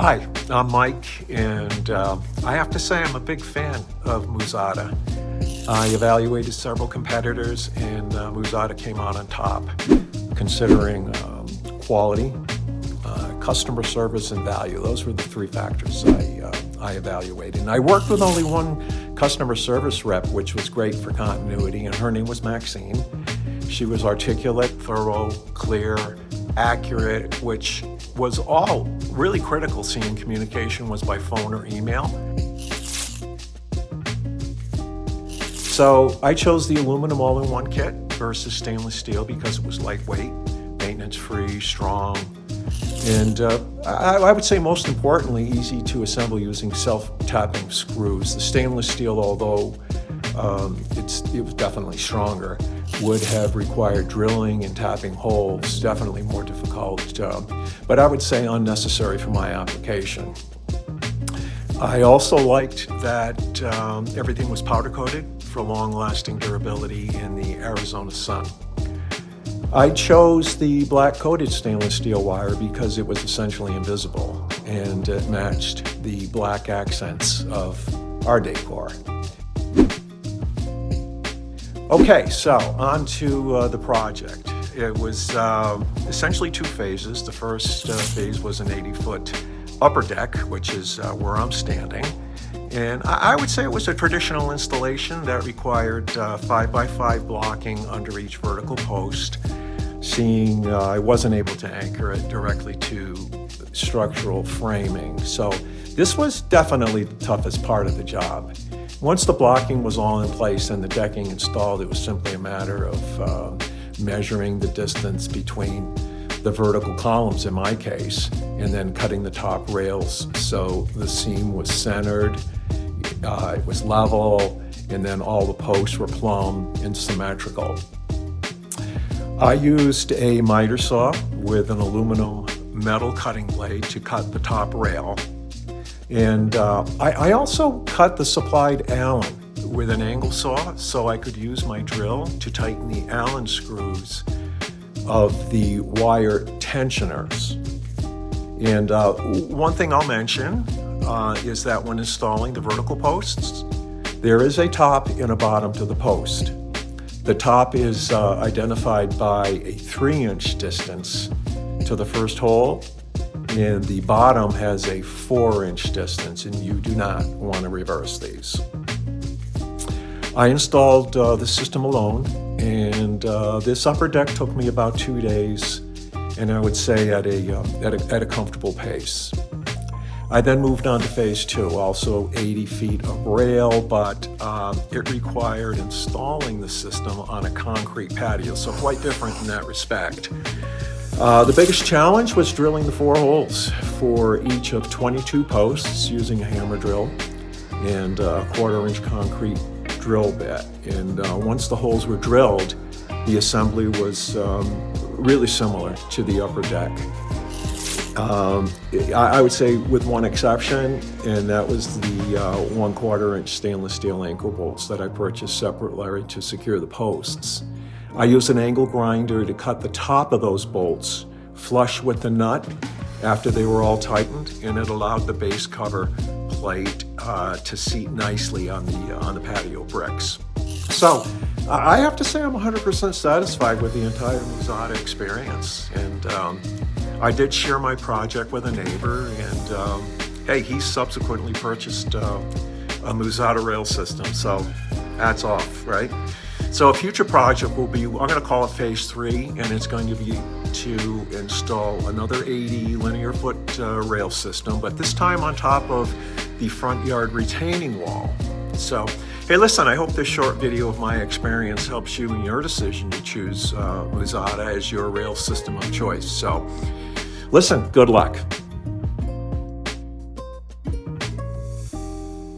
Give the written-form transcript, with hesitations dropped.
Hi, I'm Mike, and I have to say I'm a big fan of Muzata. I evaluated several competitors, and Muzata came out on top, considering quality, customer service, and value. Those were the three factors I evaluated. And I worked with only one customer service rep, which was great for continuity, and her name was Maxine. She was articulate, thorough, clear, accurate, which was all really critical, seeing communication was by phone or email. So I chose the aluminum all-in-one kit versus stainless steel because it was lightweight, maintenance-free, strong, and I would say most importantly, easy to assemble using self-tapping screws. The stainless steel, although it was definitely stronger, would have required drilling and tapping holes, definitely more difficult, but I would say unnecessary for my application. I also liked that everything was powder coated for long-lasting durability in the Arizona sun. I chose the black coated stainless steel wire because it was essentially invisible and it matched the black accents of our decor. Okay, so on to the project. It was essentially two phases. The first phase was an 80-foot upper deck, which is where I'm standing. And I would say it was a traditional installation that required 5x5 blocking under each vertical post, seeing I wasn't able to anchor it directly to structural framing. So this was definitely the toughest part of the job. Once the blocking was all in place and the decking installed, it was simply a matter of measuring the distance between the vertical columns in my case, and then cutting the top rails so the seam was centered, it was level, and then all the posts were plumb and symmetrical. I used a miter saw with an aluminum metal cutting blade to cut the top rail. And I also cut the supplied Allen with an angle saw so I could use my drill to tighten the Allen screws of the wire tensioners. And one thing I'll mention is that when installing the vertical posts, there is a top and a bottom to the post. The top is identified by a 3-inch distance to the first hole, and the bottom has a 4-inch distance, and you do not want to reverse these. I installed the system alone, and this upper deck took me about 2 days, and I would say at a comfortable pace. I then moved on to phase 2, also 80 feet of rail, but it required installing the system on a concrete patio, so quite different in that respect. The biggest challenge was drilling the 4 holes for each of 22 posts using a hammer drill and a 1/4-inch concrete drill bit. And once the holes were drilled, the assembly was really similar to the upper deck. I would say with one exception, and that was the 1/4-inch stainless steel anchor bolts that I purchased separately to secure the posts. I used an angle grinder to cut the top of those bolts flush with the nut after they were all tightened, and it allowed the base cover plate to seat nicely on the patio bricks. So I have to say I'm 100% satisfied with the entire Muzata experience, and I did share my project with a neighbor, and hey, he subsequently purchased a Muzata rail system, so hats off, right? So a future project will be, I'm going to call it phase 3, and it's going to be to install another 80 linear foot rail system, but this time on top of the front yard retaining wall. So, hey, listen, I hope this short video of my experience helps you in your decision to choose Muzata as your rail system of choice. So, listen, good luck.